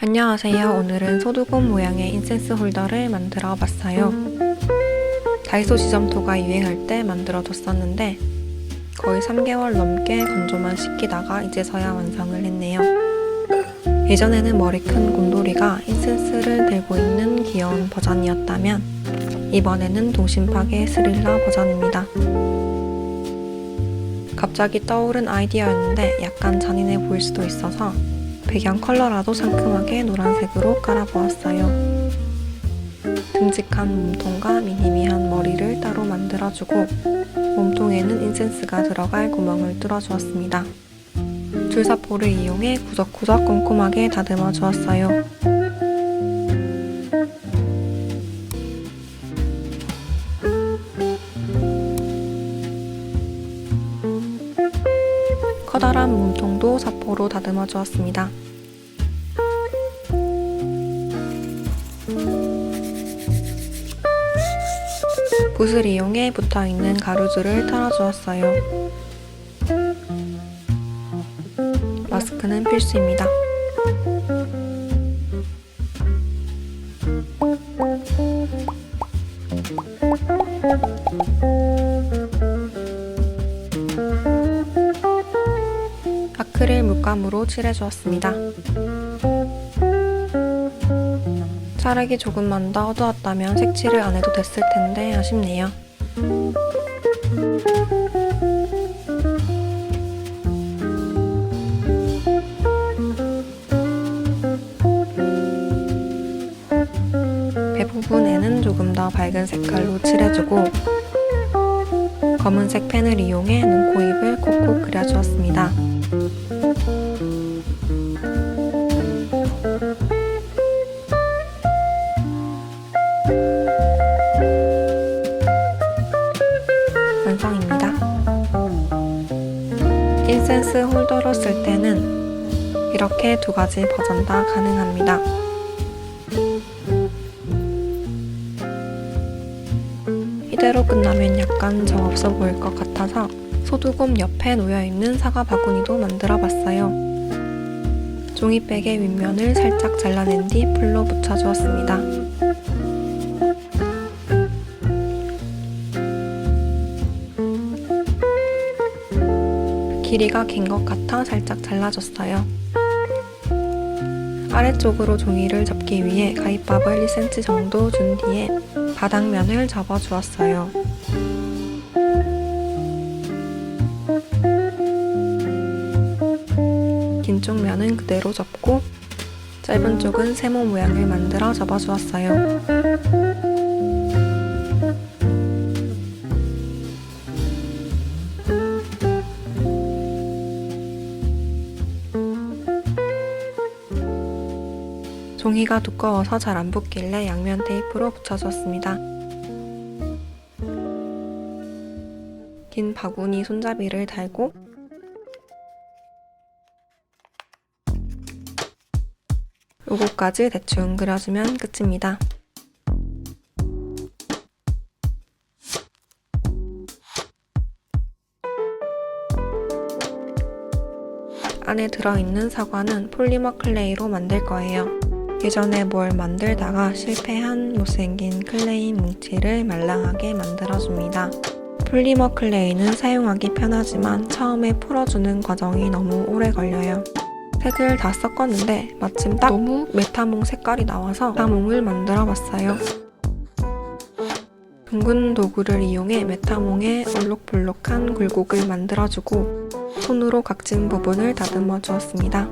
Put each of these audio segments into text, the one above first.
안녕하세요. 오늘은 소두곰 모양의 인센스 홀더를 만들어 봤어요. 다이소 지점토가 유행할 때 만들어뒀었는데 거의 3개월 넘게 건조만 시키다가 이제서야 완성을 했네요. 예전에는 머리 큰 곰돌이가 인센스를 들고 있는 귀여운 버전이었다면 이번에는 동심파괴 스릴러 버전입니다. 갑자기 떠오른 아이디어였는데 약간 잔인해 보일 수도 있어서 배경 컬러라도 상큼하게 노란색으로 깔아보았어요. 듬직한 몸통과 미니미한 머리를 따로 만들어주고 몸통에는 인센스가 들어갈 구멍을 뚫어주었습니다. 줄사포를 이용해 구석구석 꼼꼼하게 다듬어 주었어요. 커다란 몸통도 사포로 다듬어 주었습니다. 붓을 이용해 붙어있는 가루줄을 털어주었어요. 마스크는 필수입니다. 아크릴 물감으로 칠해주었습니다. 차력이 조금만 더 어두웠다면 색칠을 안 해도 됐을 텐데 아쉽네요. 배 부분에는 조금 더 밝은 색깔로 칠해주고 검은색 펜을 이용해 눈, 코, 입을 콕콕 그려주었습니다. 완성입니다. 인센스 홀더로 쓸 때는 이렇게 두 가지 버전 다 가능합니다. 이대로 끝나면 약간 정없어 보일 것 같아서 소두곰 옆에 놓여있는 사과 바구니도 만들어봤어요. 종이백의 윗면을 살짝 잘라낸 뒤 풀로 붙여주었습니다. 길이가 긴 것 같아 살짝 잘라줬어요. 아래쪽으로 종이를 접기 위해 가위밥을 1cm 정도 준 뒤에 바닥면을 접어주었어요. 긴 쪽 면은 그대로 접고 짧은 쪽은 세모 모양을 만들어 접어주었어요. 종이가 두꺼워서 잘 안 붙길래 양면 테이프로 붙여줬습니다. 긴 바구니 손잡이를 달고 로고까지 대충 그려주면 끝입니다. 안에 들어있는 사과는 폴리머 클레이로 만들 거예요. 예전에 뭘 만들다가 실패한 못생긴 클레이 뭉치를 말랑하게 만들어줍니다. 폴리머 클레이는 사용하기 편하지만 처음에 풀어주는 과정이 너무 오래 걸려요. 색을 다 섞었는데 마침 딱 너무 메타몽 색깔이 나와서 메타몽을 만들어봤어요. 둥근 도구를 이용해 메타몽에 올록볼록한 굴곡을 만들어주고 손으로 각진 부분을 다듬어 주었습니다.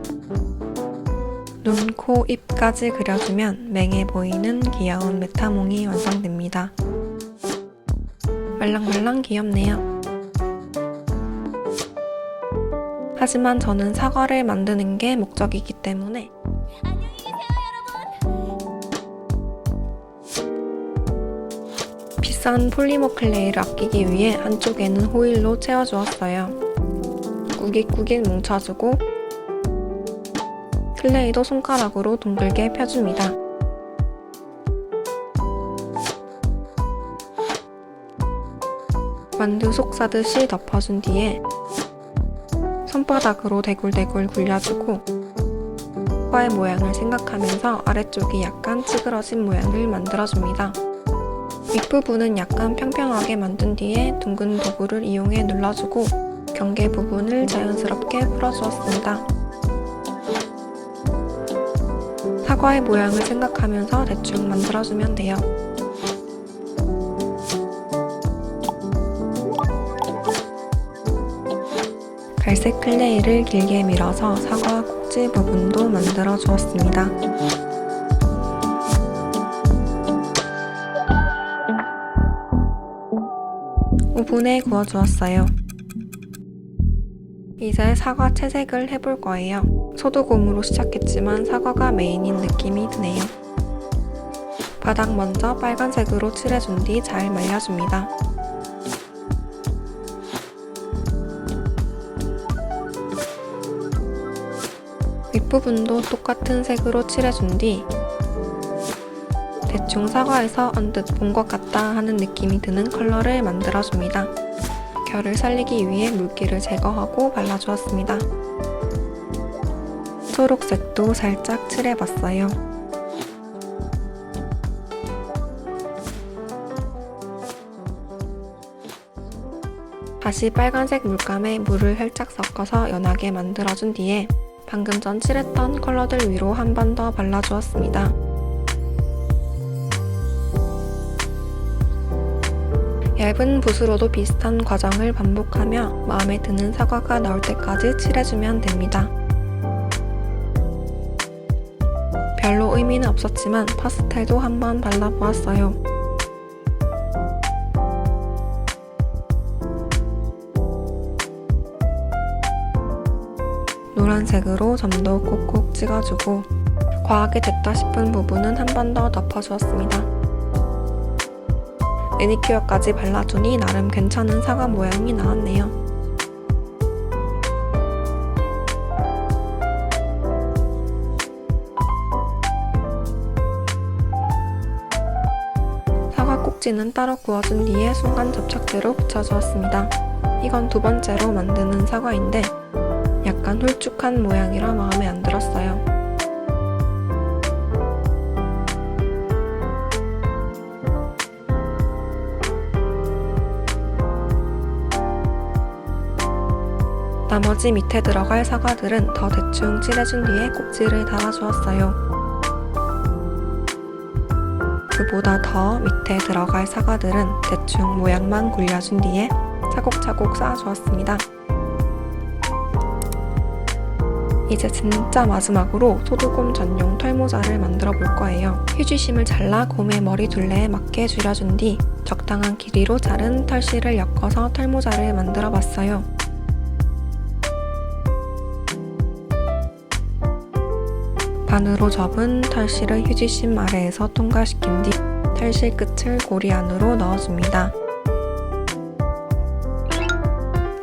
눈, 코, 입까지 그려주면 맹해 보이는 귀여운 메타몽이 완성됩니다. 말랑말랑 귀엽네요. 하지만 저는 사과를 만드는 게 목적이기 때문에 비싼 폴리머 클레이를 아끼기 위해 한쪽에는 호일로 채워주었어요. 꾸깃꾸깃 뭉쳐주고 클레이도 손가락으로 둥글게 펴줍니다. 만두 속 싸듯이 덮어준 뒤에 손바닥으로 대굴대굴 굴려주고 사과의 모양을 생각하면서 아래쪽이 약간 찌그러진 모양을 만들어줍니다. 윗부분은 약간 평평하게 만든 뒤에 둥근 도구를 이용해 눌러주고 경계 부분을 자연스럽게 풀어주었습니다. 사과의 모양을 생각하면서 대충 만들어주면 돼요. 갈색 클레이를 길게 밀어서 사과 꼭지 부분도 만들어 주었습니다. 오븐에 구워 주었어요. 이제 사과 채색을 해볼 거예요. 소두곰으로 시작했지만 사과가 메인인 느낌이 드네요. 바닥 먼저 빨간색으로 칠해준 뒤 잘 말려줍니다. 윗부분도 똑같은 색으로 칠해준 뒤 대충 사과에서 언뜻 본 것 같다 하는 느낌이 드는 컬러를 만들어줍니다. 결을 살리기 위해 물기를 제거하고 발라주었습니다. 초록색도 살짝 칠해봤어요. 다시 빨간색 물감에 물을 살짝 섞어서 연하게 만들어준 뒤에 방금 전 칠했던 컬러들 위로 한 번 더 발라주었습니다. 얇은 붓으로도 비슷한 과정을 반복하며 마음에 드는 사과가 나올 때까지 칠해주면 됩니다. 별로 의미는 없었지만 파스텔도 한번 발라보았어요. 노란색으로 점도 콕콕 찍어주고 과하게 됐다 싶은 부분은 한 번 더 덮어주었습니다. 매니큐어까지 발라주니 나름 괜찮은 사과 모양이 나왔네요. 사과 꼭지는 따로 구워준 뒤에 순간 접착제로 붙여주었습니다. 이건 두 번째로 만드는 사과인데 약간 홀쭉한 모양이라 마음에 안 들었어요. 나머지 밑에 들어갈 사과들은 더 대충 칠해준 뒤에 꼭지를 달아주었어요. 그보다 더 밑에 들어갈 사과들은 대충 모양만 굴려준 뒤에 차곡차곡 쌓아주었습니다. 이제 진짜 마지막으로 소두곰 전용 털모자를 만들어 볼 거예요. 휴지심을 잘라 곰의 머리 둘레에 맞게 줄여준 뒤 적당한 길이로 자른 털실을 엮어서 털모자를 만들어 봤어요. 반으로 접은 털실을 휴지심 아래에서 통과시킨 뒤 털실 끝을 고리 안으로 넣어줍니다.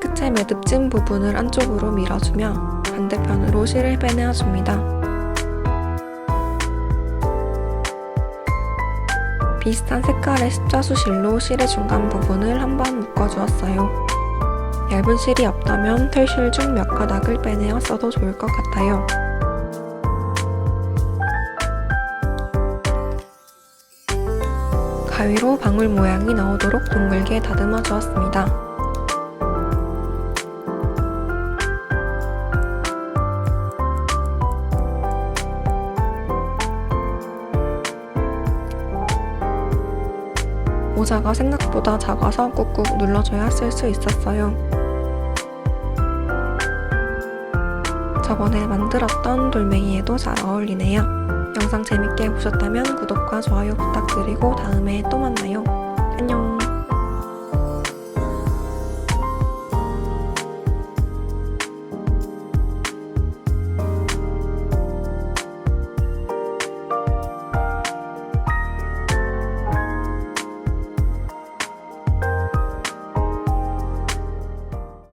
끝에 매듭진 부분을 안쪽으로 밀어주며 반대편으로 실을 빼내어줍니다. 비슷한 색깔의 십자수 실로 실의 중간 부분을 한번 묶어주었어요. 얇은 실이 없다면 털실 중 몇 가닥을 빼내어 써도 좋을 것 같아요. 가위로 방울 모양이 나오도록 둥글게 다듬어 주었습니다. 모자가 생각보다 작아서 꾹꾹 눌러줘야 쓸 수 있었어요. 저번에 만들었던 돌멩이에도 잘 어울리네요. 영상 재밌게 보셨다면 구독과 좋아요 부탁드리고 다음에 또 만나요.